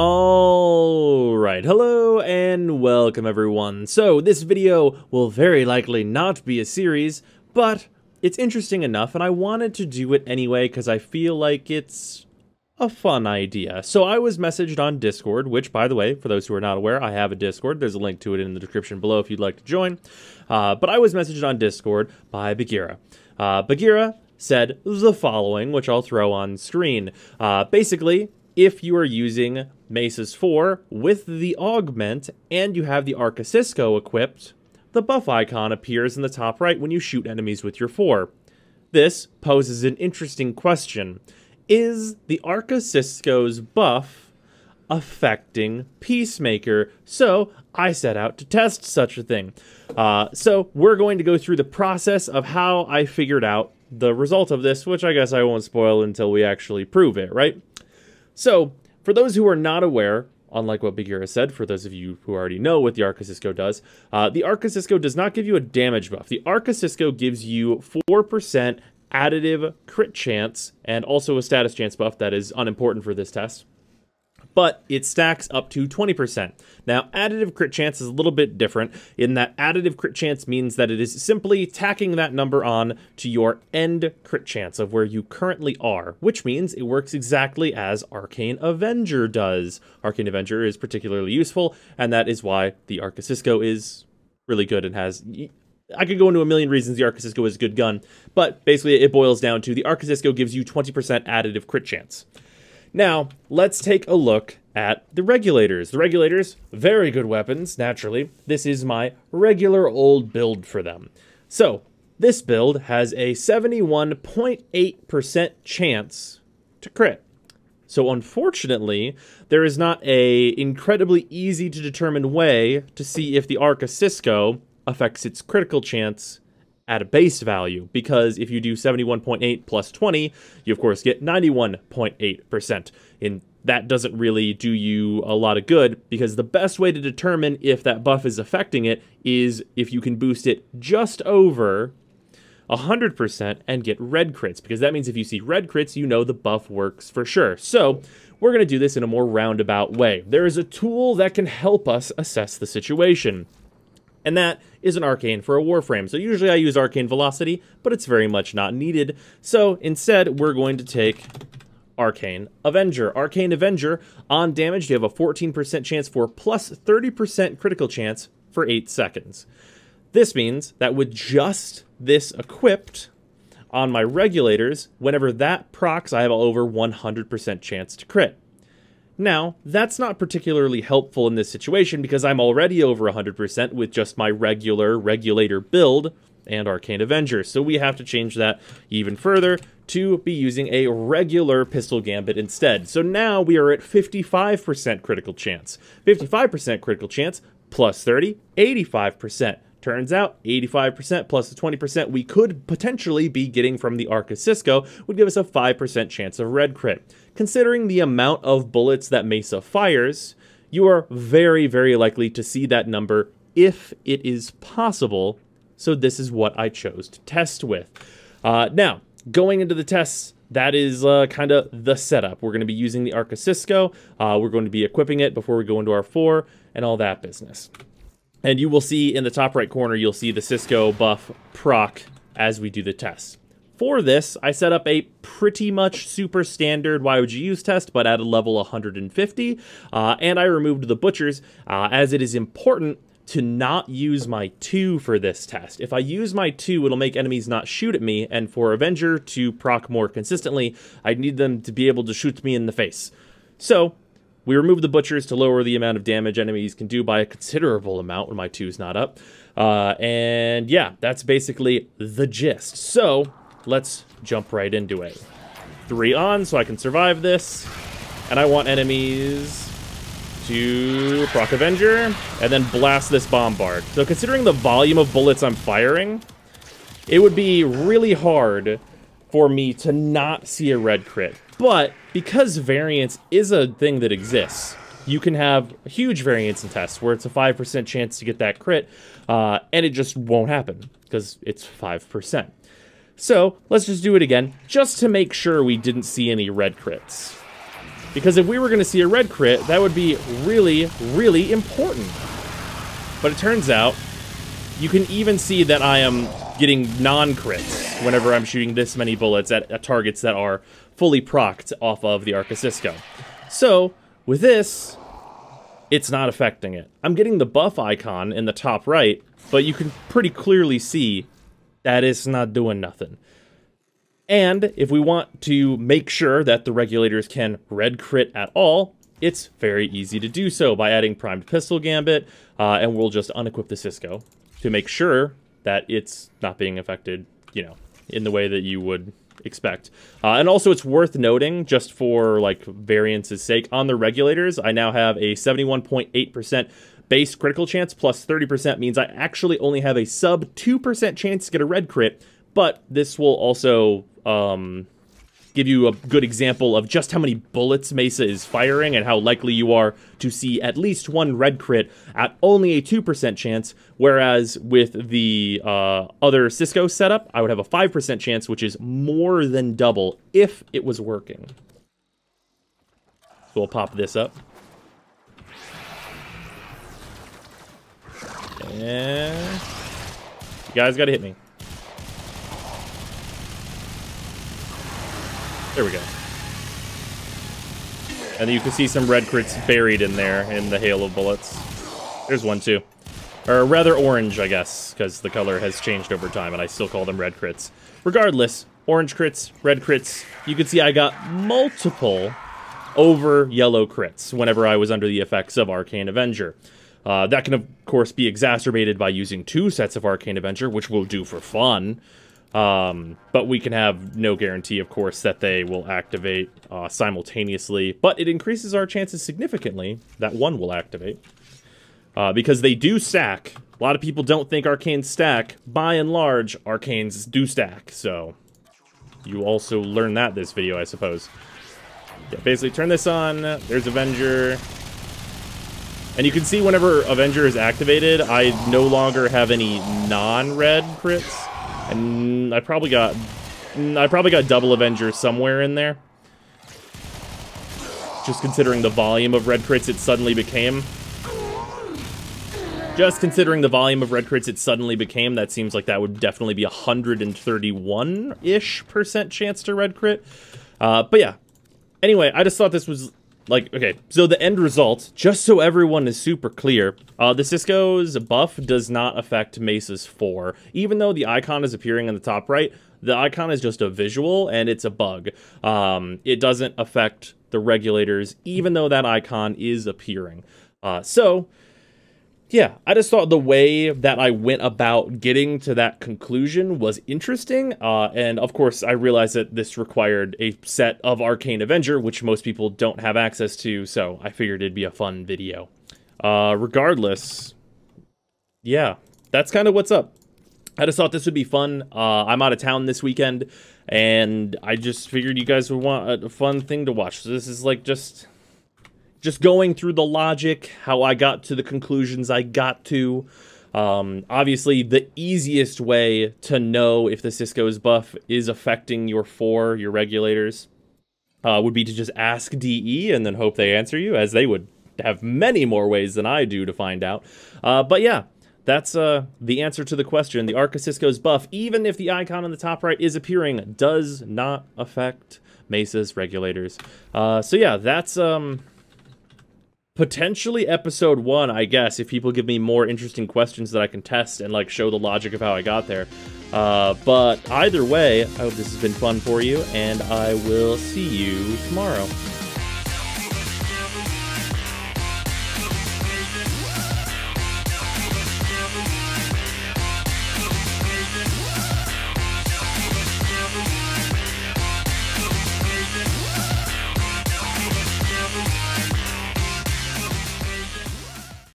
Alright, hello and welcome everyone. So this video will very likely not be a series, but it's interesting enough and I wanted to do it anyway because I feel like it's a fun idea. So I was messaged on Discord, which by the way, for those who are not aware, I have a Discord. There's a link to it in the description below if you'd like to join. But I was messaged on Discord by Bagheera. Bagheera said the following, which I'll throw on screen. Basically, if you are using Maces 4 with the augment and you have the Arca Scisco equipped, the buff icon appears in the top right when you shoot enemies with your 4. This poses an interesting question. Is the Arca Scisco's buff affecting Peacemaker? So I set out to test such a thing. So we're going to go through the process of how I figured out the result of this, which I guess I won't spoil until we actually prove it, right? So, for those who are not aware, unlike what Bagheera said, for those of you who already know what the Arca Scisco does, the Arca Scisco does not give you a damage buff. The Arca Scisco gives you 4% additive crit chance, and also a status chance buff that is unimportant for this test. But it stacks up to 20%. Now, additive crit chance is a little bit different in that additive crit chance means that it is simply tacking that number on to your end crit chance of where you currently are, which means it works exactly as Arcane Avenger does. Arcane Avenger is particularly useful, and that is why the Arca Scisco is really good and has... I could go into a million reasons the Arca Scisco is a good gun, but basically it boils down to the Arca Scisco gives you 20% additive crit chance. Now, let's take a look at the Regulators. The Regulators, very good weapons, naturally. This is my regular old build for them. So, this build has a 71.8% chance to crit. So, unfortunately, there is not an incredibly easy to determine way to see if the Arca Scisco affects its critical chance at a base value, because if you do 71.8 plus 20, you of course get 91.8%. And that doesn't really do you a lot of good, because the best way to determine if that buff is affecting it is if you can boost it just over 100% and get red crits, because that means if you see red crits, you know the buff works for sure. So we're going to do this in a more roundabout way. There is a tool that can help us assess the situation, and that is an Arcane for a Warframe. So usually I use Arcane Velocity, but it's very much not needed. So instead, we're going to take Arcane Avenger. Arcane Avenger, on damage, you have a 14% chance for plus 30% critical chance for 8 seconds. This means that with just this equipped on my Regulators, whenever that procs, I have over 100% chance to crit. Now, that's not particularly helpful in this situation because I'm already over 100% with just my regular Regulator build and Arcane Avenger, so we have to change that even further to be using a regular Pistol Gambit instead. So now we are at 55% critical chance. 55% critical chance plus 30, 85%. Turns out 85% plus the 20% we could potentially be getting from the Arca Scisco would give us a 5% chance of red crit. Considering the amount of bullets that Mesa fires, you are very, very likely to see that number if it is possible. So this is what I chose to test with. Now, going into the tests, that is kind of the setup. We're going to be using the Arca Scisco. We're going to be equipping it before we go into our 4 and all that business. And you will see in the top right corner, you'll see the Scisco buff proc as we do the test. For this, I set up a pretty much super standard why would you use test, but at a level 150. And I removed the butchers, as it is important to not use my 2 for this test. If I use my 2, it'll make enemies not shoot at me, and for Avenger to proc more consistently, I need them to be able to shoot me in the face. So we remove the butchers to lower the amount of damage enemies can do by a considerable amount when my 2's not up. And yeah, that's basically the gist. So let's jump right into it. 3 on so I can survive this. And I want enemies to proc Avenger and then blast this Bombard. So considering the volume of bullets I'm firing, it would be really hard for me to not see a red crit. But because variance is a thing that exists, you can have a huge variance in tests where it's a 5% chance to get that crit, and it just won't happen because it's 5%. So let's just do it again, just to make sure we didn't see any red crits. Because if we were going to see a red crit, that would be really, really important. But it turns out, you can even see that I am getting non-crits whenever I'm shooting this many bullets at targets that are fully procced off of the Arca Scisco. So, with this, it's not affecting it. I'm getting the buff icon in the top right, but you can pretty clearly see that it's not doing nothing. And if we want to make sure that the regulators can red crit at all, it's very easy to do so by adding primed pistol gambit, and we'll just unequip the Scisco to make sure that it's not being affected, you know, in the way that you would expect. And also it's worth noting, just for like variance's sake, on the regulators, I now have a 71.8% base critical chance, plus 30% means I actually only have a sub 2% chance to get a red crit, but this will also give you a good example of just how many bullets Mesa is firing and how likely you are to see at least one red crit at only a 2% chance, whereas with the other Scisco setup, I would have a 5% chance, which is more than double if it was working. So we'll pop this up. And you guys gotta hit me. There we go. And then you can see some red crits buried in there in the hail of bullets. There's one too. Or rather orange, I guess, because the color has changed over time and I still call them red crits. Regardless, orange crits, red crits, you can see I got multiple over yellow crits whenever I was under the effects of Arcane Avenger. That can, of course, be exacerbated by using 2 sets of Arcane Avenger, which we'll do for fun. But we can have no guarantee, of course, that they will activate simultaneously. But it increases our chances significantly that one will activate. Because they do stack. A lot of people don't think Arcanes stack. By and large, Arcanes do stack. So, you also learn that this video, I suppose. Yeah, basically, turn this on. There's Avenger. And you can see whenever Avenger is activated, I no longer have any non-red crits. And I probably got double Avenger somewhere in there. Just considering the volume of red crits it suddenly became. Just considering the volume of red crits it suddenly became, that seems like that would definitely be 131-ish% chance to red crit. But yeah. Anyway, I just thought this was like, okay, so the end result, just so everyone is super clear, the Scisco's buff does not affect Mesa's 4. Even though the icon is appearing in the top right, the icon is just a visual, and it's a bug. It doesn't affect the regulators, even though that icon is appearing. So, yeah, I just thought the way that I went about getting to that conclusion was interesting, and of course I realized that this required a set of Arcane Avenger, which most people don't have access to, so I figured it'd be a fun video. Regardless, yeah, that's kind of what's up. I just thought this would be fun. I'm out of town this weekend, and I just figured you guys would want a fun thing to watch. So this is like just going through the logic, how I got to the conclusions I got to. Obviously, the easiest way to know if the Scisco's buff is affecting your regulators, would be to just ask DE and then hope they answer you, as they would have many more ways than I do to find out. But yeah, that's the answer to the question. The Arca Scisco's buff, even if the icon on the top right is appearing, does not affect Mesa's regulators. So yeah, that's potentially episode 1, I guess, if people give me more interesting questions that I can test and like show the logic of how I got there. But either way, I hope this has been fun for you, and I will see you tomorrow.